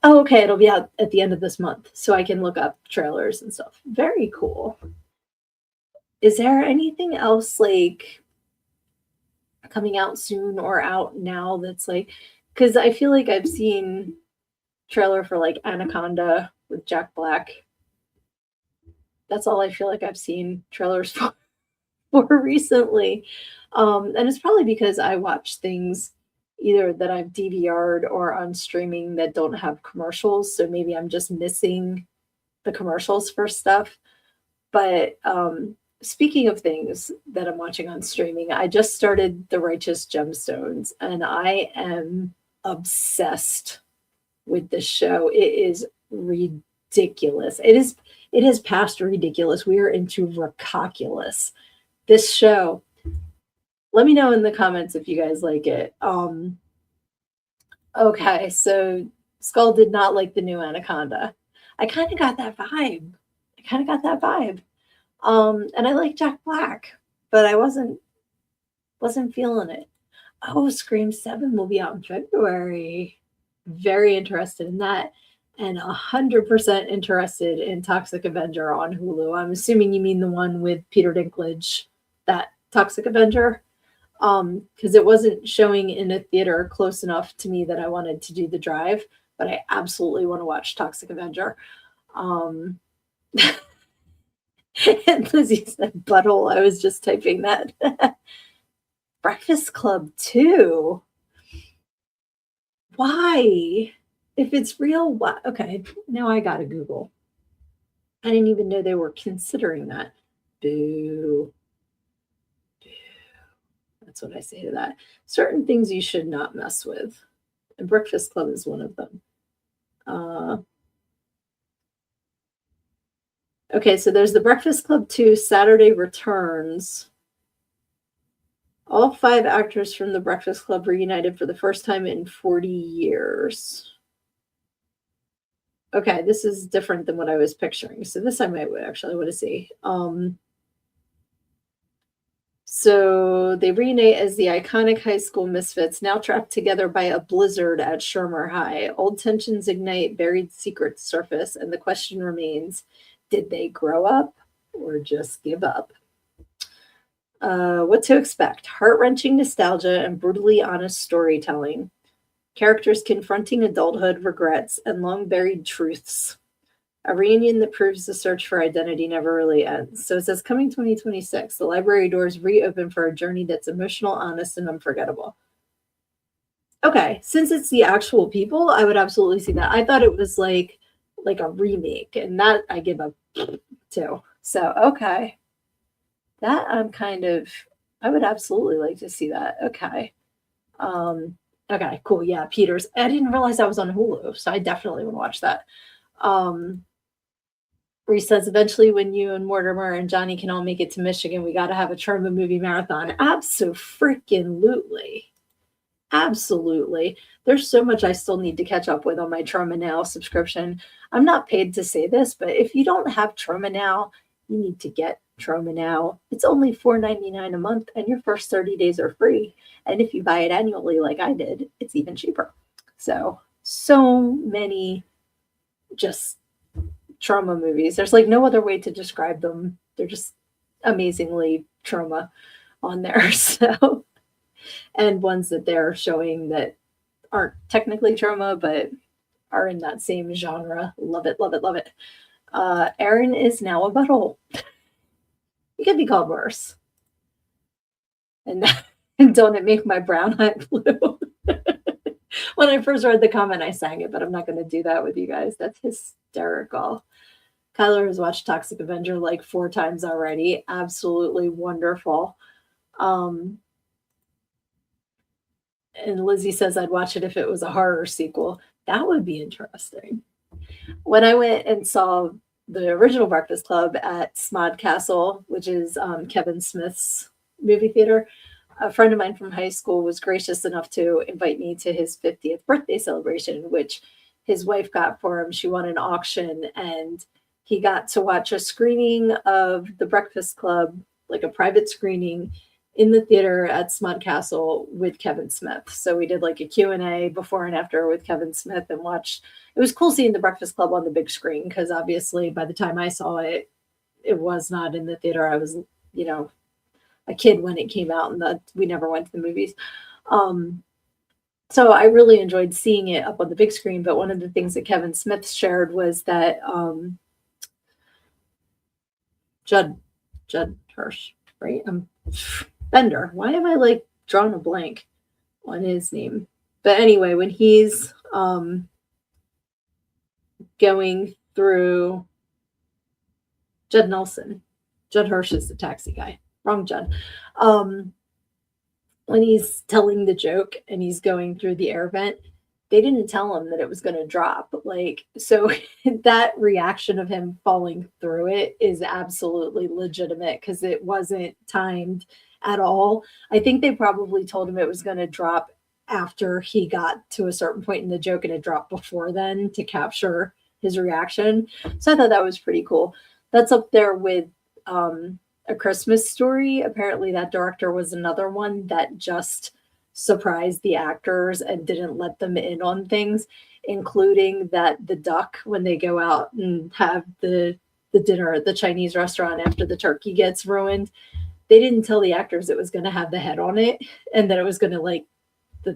oh, okay, it'll be out at the end of this month, so I can look up trailers and stuff. Very cool. Is there anything else like coming out soon or out now that's like? Because I feel like I've seen trailer for like Anaconda with Jack Black. That's all I feel like I've seen trailers for more recently. And it's probably because I watch things either that I've DVR'd or on streaming that don't have commercials. So maybe I'm just missing the commercials for stuff. But speaking of things that I'm watching on streaming, I just started The Righteous Gemstones and I am obsessed with this show. It is ridiculous. It is past ridiculous. We are into ridiculous. This show, let me know in the comments if you guys like it. Okay, so Skull did not like the new Anaconda. I kind of got that vibe. And I like Jack Black, but I wasn't feeling it. Oh, Scream 7 will be out in February. Very interested in that. And 100% interested in Toxic Avenger on Hulu. I'm assuming you mean the one with Peter Dinklage, that Toxic Avenger. Because it wasn't showing in a theater close enough to me that I wanted to do the drive, but I absolutely want to watch Toxic Avenger. Um, and Lizzie said butthole. I was just typing that. Breakfast Club 2. Why? If it's real, why? Okay, now I gotta Google. I didn't even know they were considering that. Boo. That's what I say to that. Certain things you should not mess with. And Breakfast Club is one of them. Okay, so there's the Breakfast Club 2 Saturday Returns. All 5 actors from the Breakfast Club reunited for the first time in 40 years. Okay, this is different than what I was picturing. So this I might actually want to see. So they reunite as the iconic high school misfits, now trapped together by a blizzard at Shermer High. Old tensions ignite, buried secrets surface, and the question remains, did they grow up or just give up? What to expect? Heart-wrenching nostalgia and brutally honest storytelling. Characters confronting adulthood, regrets, and long-buried truths. A reunion that proves the search for identity never really ends. So it says coming 2026, the library doors reopen for a journey that's emotional, honest, and unforgettable. Okay, since it's the actual people, I would absolutely see that. I thought it was like a remake, and that I give up to. So okay, that I would absolutely like to see that. Okay. Okay, cool. Yeah, Peters. I didn't realize that was on Hulu, so I definitely want to watch that. Um, where he says, eventually, when you and Mortimer and Johnny can all make it to Michigan, we got to have a Trauma movie marathon. Absolutely. Absolutely. There's so much I still need to catch up with on my Trauma Now subscription. I'm not paid to say this, but if you don't have Trauma Now, you need to get Trauma Now. It's only $4.99 a month, and your first 30 days are free. And if you buy it annually, like I did, it's even cheaper. So many just trauma movies. There's like no other way to describe them. They're just amazingly trauma on there. So, and ones that they're showing that aren't technically trauma, but are in that same genre. Love it, love it, love it. Aaron is now a butthole. It could be called worse. And, and don't it make my brown eye blue? When I first read the comment, I sang it, but I'm not going to do that with you guys. That's hysterical. Kyler has watched Toxic Avenger like 4 times already. Absolutely wonderful. And Lizzie says I'd watch it if it was a horror sequel. That would be interesting. When I went and saw the original Breakfast Club at Smod Castle, which is Kevin Smith's movie theater, a friend of mine from high school was gracious enough to invite me to his 50th birthday celebration, which his wife got for him. She won an auction, and he got to watch a screening of The Breakfast Club, like a private screening in the theater at Smud Castle with Kevin Smith. So we did like a Q&A before and after with Kevin Smith and watched. It was cool seeing The Breakfast Club on the big screen because obviously by the time I saw it, it was not in the theater. I was, a kid when it came out, and we never went to the movies. So I really enjoyed seeing it up on the big screen. But one of the things that Kevin Smith shared was that Judd Hirsch, right? Bender. Why am I like drawing a blank on his name? But anyway, when he's going through Judd Nelson, Judd Hirsch is the taxi guy. Wrong Judd. When he's telling the joke and he's going through the air vent, they didn't tell him that it was going to drop. So that reaction of him falling through it is absolutely legitimate because it wasn't timed at all. I think they probably told him it was going to drop after he got to a certain point in the joke, and it dropped before then to capture his reaction. So I thought that was pretty cool. That's up there with A Christmas Story. Apparently that director was another one that just surprised the actors and didn't let them in on things, including that the duck, when they go out and have the dinner at the Chinese restaurant after the turkey gets ruined, they didn't tell the actors it was going to have the head on it and that it was going to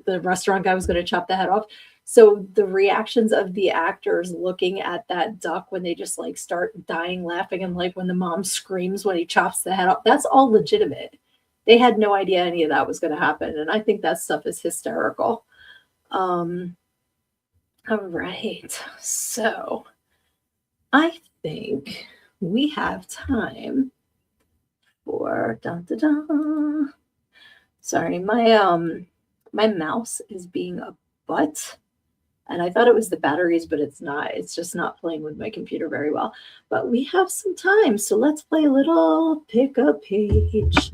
the restaurant guy was going to chop the head off. So the reactions of the actors looking at that duck when they just start dying laughing, and when the mom screams when he chops the head off, that's all legitimate. They had no idea any of that was going to happen. And I think that stuff is hysterical. All right. So I think we have time for Sorry, my mouse is being a butt. And I thought it was the batteries, but it's not. It's just not playing with my computer very well. But we have some time, so let's play a little pick a page.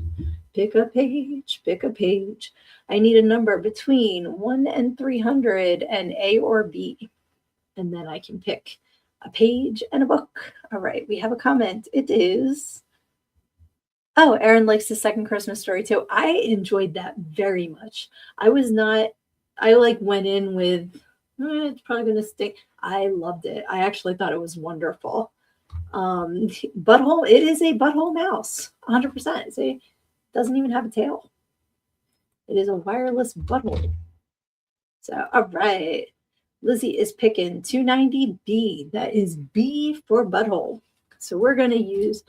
Pick a page, pick a page. I need a number between 1 and 300 and A or B. And then I can pick a page, and a book. All right, we have a comment. It is, oh, Erin likes the second Christmas story too. I enjoyed that very much. I was not, I like went in with, it's probably going to stink. I loved it. I actually thought it was wonderful. Butthole, it is a butthole mouse, 100%. See, doesn't even have a tail. It is a wireless butthole. So, all right. Lizzie is picking 290B. That is B for butthole. So we're going to use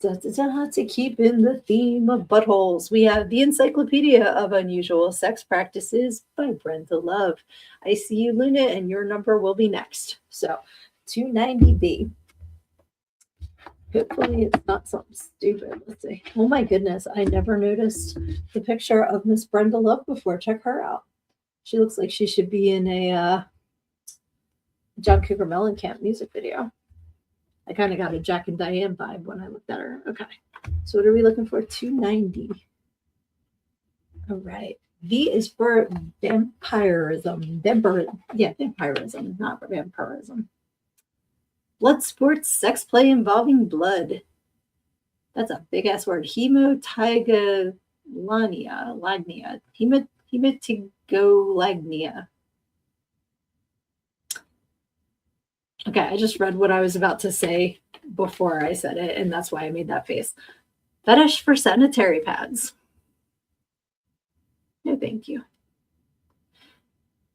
to keep in the theme of buttholes. We have the Encyclopedia of Unusual Sex Practices by Brenda Love. I see you, Luna, and your number will be next. So 290B. Hopefully it's not something stupid. Let's see. Oh my goodness, I never noticed the picture of Miss Brenda Love before. Check her out. She looks like she should be in a John Cougar Mellencamp music video. I kind of got a Jack and Diane vibe when I looked at her. Okay. So what are we looking for? 290. All right. V is for vampirism. Vampirism, not vampirism. Blood sports, sex play involving blood. That's a big ass word. Hematygolagnia. Hematygolagnia. Okay, I just read what I was about to say before I said it, and that's why I made that face. Fetish for sanitary pads. No, thank you.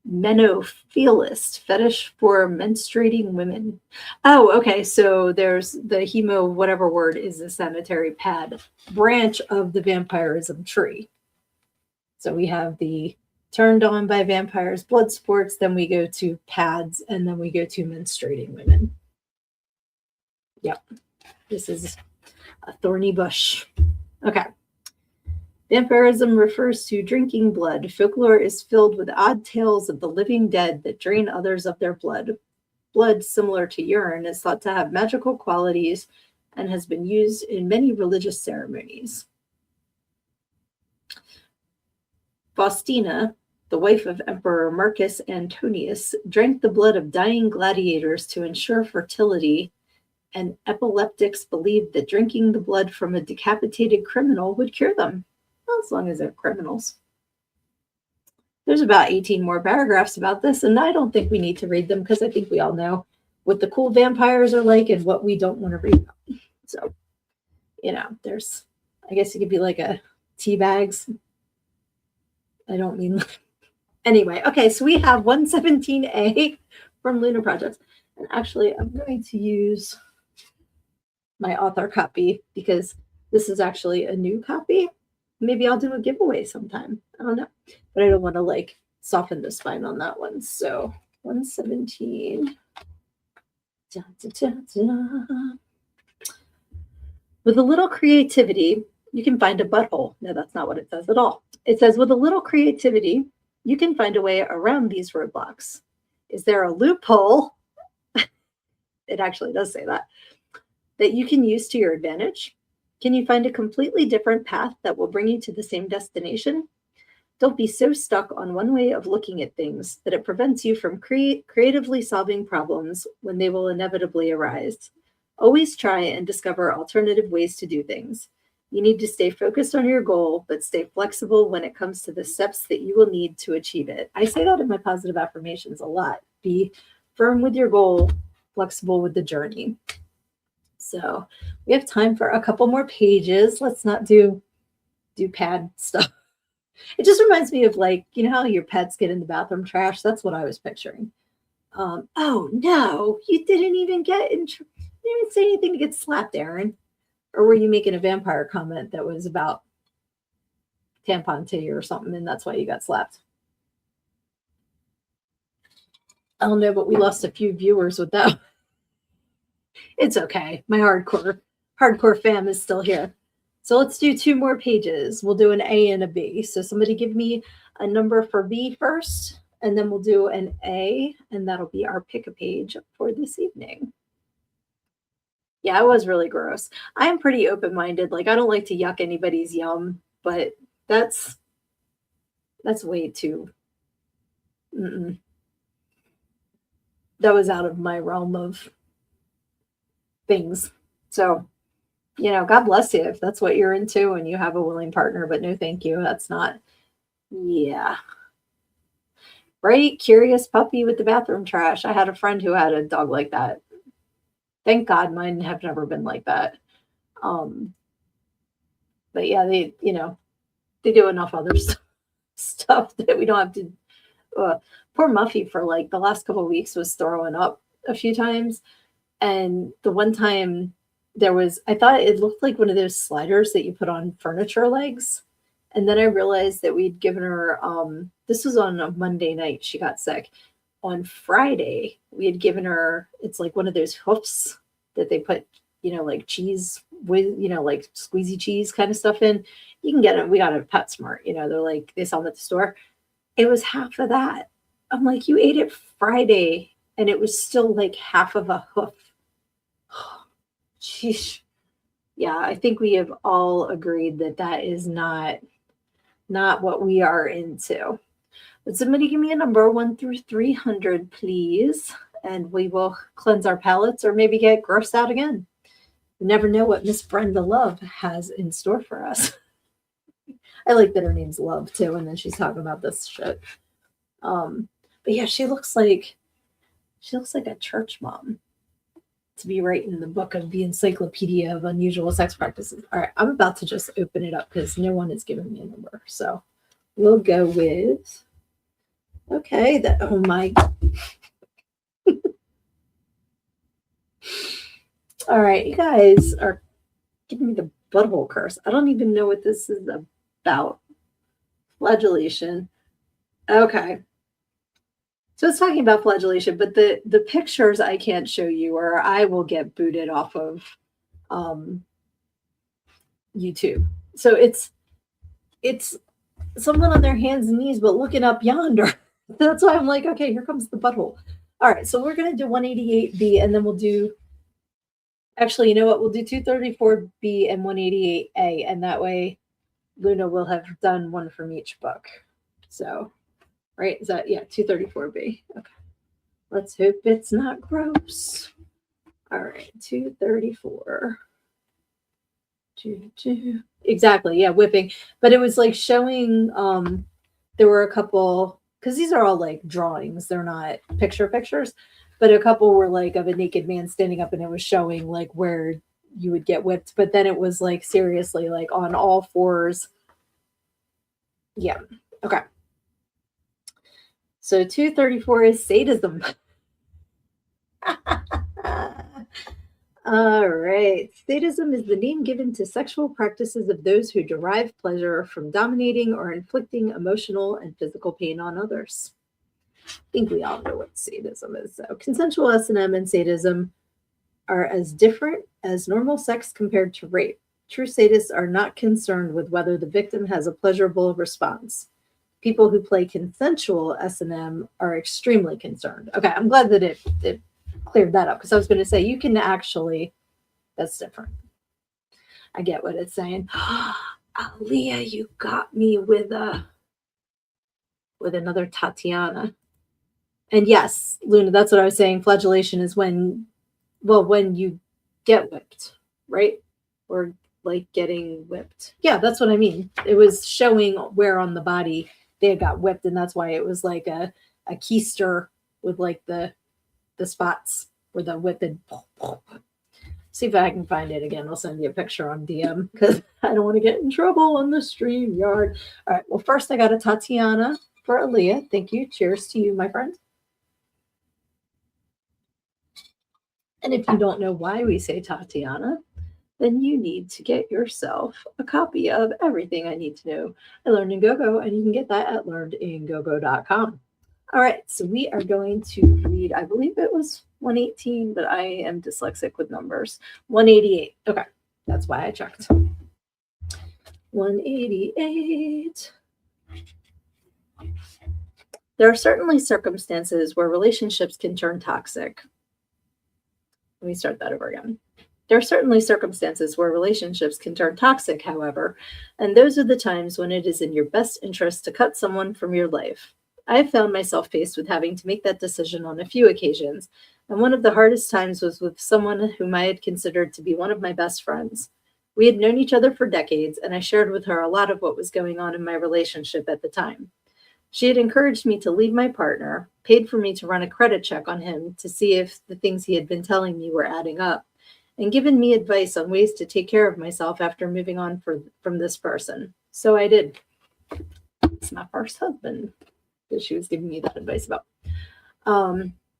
Menophilist, fetish for menstruating women. Oh, okay. So there's the hemo, whatever word is the sanitary pad branch of the vampirism tree. So we have the turned on by vampires, blood sports, then we go to pads, and then we go to menstruating women. Yep. This is a thorny bush. Okay. Vampirism refers to drinking blood. Folklore is filled with odd tales of the living dead that drain others of their blood. Blood, similar to urine, is thought to have magical qualities and has been used in many religious ceremonies. Faustina, the wife of Emperor Marcus Antonius, drank the blood of dying gladiators to ensure fertility, and epileptics believed that drinking the blood from a decapitated criminal would cure them. Well, as long as they're criminals. There's about 18 more paragraphs about this, and I don't think we need to read them because I think we all know what the cool vampires are like and what we don't want to read about. So, there's, I guess it could be like a tea bags. I don't mean, anyway. Okay, so we have 117A from Luna Projects. And actually, I'm going to use my author copy because this is actually a new copy. Maybe I'll do a giveaway sometime. I don't know. But I don't want to soften the spine on that one. So 117. Da, da, da, da. With a little creativity, you can find a butthole. No, that's not what it says at all. It says, with a little creativity, you can find a way around these roadblocks. Is there a loophole? It actually does say that you can use to your advantage. Can you find a completely different path that will bring you to the same destination? Don't be so stuck on one way of looking at things that it prevents you from creatively solving problems when they will inevitably arise. Always try and discover alternative ways to do things. You need to stay focused on your goal, but stay flexible when it comes to the steps that you will need to achieve it. I say that in my positive affirmations a lot. Be firm with your goal, flexible with the journey. So we have time for a couple more pages. Let's not do pad stuff. It just reminds me of how your pets get in the bathroom trash. That's what I was picturing. Oh no, you didn't even you didn't say anything to get slapped, Erin. Or were you making a vampire comment that was about tampon tea or something, and that's why you got slapped? I don't know, but we lost a few viewers with that. It's okay. My hardcore fam is still here. So let's do 2 more pages. We'll do an A and a B. So somebody give me a number for B first, and then we'll do an A, and that'll be our pick a page for this evening. Yeah, it was really gross. I am pretty open-minded. I don't like to yuck anybody's yum, but that's way too. that was out of my realm of things. So, God bless you if that's what you're into and you have a willing partner, but no, thank you. That's not, yeah. Right? Curious puppy with the bathroom trash. I had a friend who had a dog like that. Thank God mine have never been like that. Um, but yeah, they do enough other stuff that we don't have to. Poor Muffy for like the last couple of weeks was throwing up a few times. And the one time I thought it looked like one of those sliders that you put on furniture legs. And then I realized that we'd given her, this was on a Monday night, she got sick. On Friday, we had given her, it's like one of those hoofs that they put, like cheese with, like squeezy cheese kind of stuff in. You can get it. We got it at PetSmart. They're like, they sell them at the store. It was half of that. I'm like, you ate it Friday and it was still like half of a hoof. Sheesh. Yeah, I think we have all agreed that is not what we are into. Would somebody give me a number 1 through 300, please? And we will cleanse our palates or maybe get grossed out again. You never know what Miss Brenda Love has in store for us. I like that her name's Love too, and then she's talking about this shit. But yeah, she looks like a church mom to be writing the book of the Encyclopedia of Unusual Sex Practices. All right, I'm about to just open it up because no one is giving me a number. So we'll go with, okay, oh my. All right, you guys are giving me the butthole curse. I don't even know what this is about. Flagellation. Okay. So it's talking about flagellation, but the pictures I can't show you or I will get booted off of YouTube. So it's someone on their hands and knees, but looking up yonder. That's why I'm like, okay, here comes the butthole. All right, so we're going to do 188B, and then we'll do, actually, you know what? We'll do 234B and 188A, and that way Luna will have done one from each book. So, right? Is that, yeah, 234B. Okay. Let's hope it's not gross. All right, 234. Exactly, yeah, whipping. But it was like showing, there were a couple, because these are all like drawings, they're not pictures, but a couple were like of a naked man standing up and it was showing like where you would get whipped, but then it was like seriously like on all fours. Yeah, okay. So 234 is sadism. All right. Sadism is the name given to sexual practices of those who derive pleasure from dominating or inflicting emotional and physical pain on others. I think we all know what sadism is. So consensual S&M and sadism are as different as normal sex compared to rape. True sadists are not concerned with whether the victim has a pleasurable response. People who play consensual S&M are extremely concerned. Okay, I'm glad that it cleared that up because I was going to say you can actually, that's different. I get what it's saying. Aaliyah, you got me with another Tatiana. And yes, Luna, that's what I was saying. Flagellation is when you get whipped, right? Or like getting whipped. Yeah, that's what I mean. It was showing where on the body they had got whipped, and that's why it was like a keister with like the spots where the whipped. See if I can find it again. I'll send you a picture on DM because I don't want to get in trouble on the StreamYard. All right. Well, first I got a Tatiana for Aaliyah. Thank you. Cheers to you, my friend. And if you don't know why we say Tatiana, then you need to get yourself a copy of Everything I Need to Know I Learned in GoGo, and you can get that at learnedingogo.com. All right, so we are going to read, I believe it was 118, but I am dyslexic with numbers. 188. Okay, that's why I checked. 188. There are certainly circumstances where relationships can turn toxic. Let me start that over again. There are certainly circumstances where relationships can turn toxic, however, and those are the times when it is in your best interest to cut someone from your life. I have found myself faced with having to make that decision on a few occasions, and one of the hardest times was with someone whom I had considered to be one of my best friends. We had known each other for decades, and I shared with her a lot of what was going on in my relationship at the time. She had encouraged me to leave my partner, paid for me to run a credit check on him to see if the things he had been telling me were adding up, and given me advice on ways to take care of myself after moving on from this person. So I did. It's my first husband that she was giving me that advice about.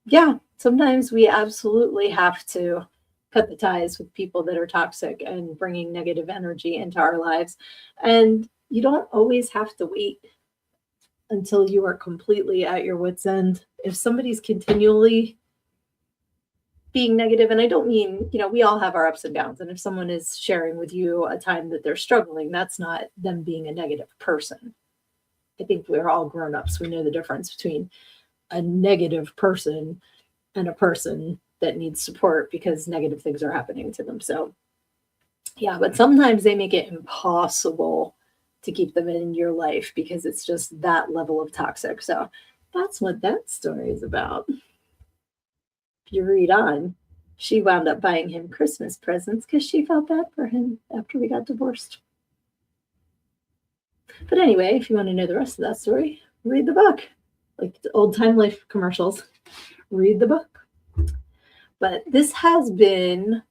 Yeah, sometimes we absolutely have to cut the ties with people that are toxic and bringing negative energy into our lives. And you don't always have to wait until you are completely at your wit's end. If somebody's continually being negative, and I don't mean, we all have our ups and downs. And if someone is sharing with you a time that they're struggling, that's not them being a negative person. I think we're all grown-ups. We know the difference between a negative person and a person that needs support because negative things are happening to them. So yeah, but sometimes they make it impossible to keep them in your life because it's just that level of toxic. So that's what that story is about. If you read on, she wound up buying him Christmas presents because she felt bad for him after we got divorced. But anyway, if you want to know the rest of that story, read the book. Like the old time life commercials, read the book. But this has been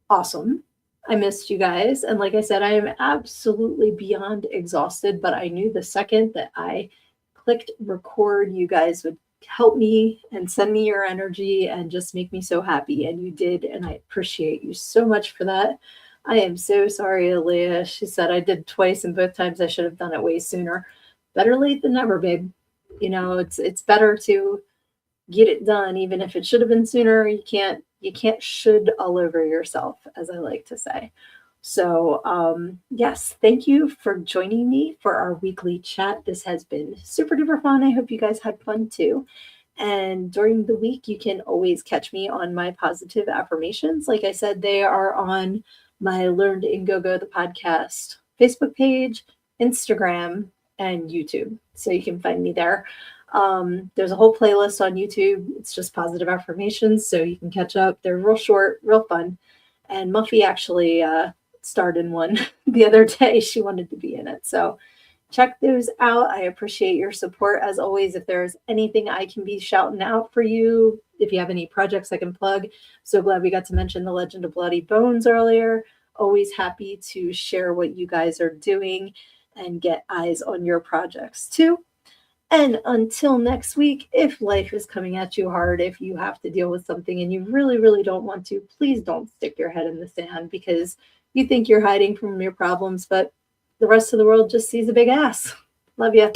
awesome. I missed you guys. And like I said, I am absolutely beyond exhausted, but I knew the second that I clicked record, you guys would help me and send me your energy and just make me so happy. And you did. And I appreciate you so much for that. I am so sorry, Aaliyah. She said I did twice, and both times I should have done it way sooner. Better late than never, babe. It's better to get it done, even if it should have been sooner. You can't should all over yourself, as I like to say. So yes, thank you for joining me for our weekly chat. This has been super duper fun. I hope you guys had fun too. And during the week, you can always catch me on my positive affirmations. Like I said, they are on my Learned in Go-Go, the podcast Facebook page, Instagram, and YouTube. So you can find me there. There's a whole playlist on YouTube. It's just positive affirmations, so you can catch up. They're real short, real fun. And Muffy actually starred in one the other day. She wanted to be in it. So check those out. I appreciate your support. As always, if there's anything I can be shouting out for you, if you have any projects I can plug, so glad we got to mention the Legend of Bloody Bones earlier. Always happy to share what you guys are doing and get eyes on your projects too. And until next week, if life is coming at you hard, if you have to deal with something and you really, really don't want to, please don't stick your head in the sand because you think you're hiding from your problems, but the rest of the world just sees a big ass. Love you.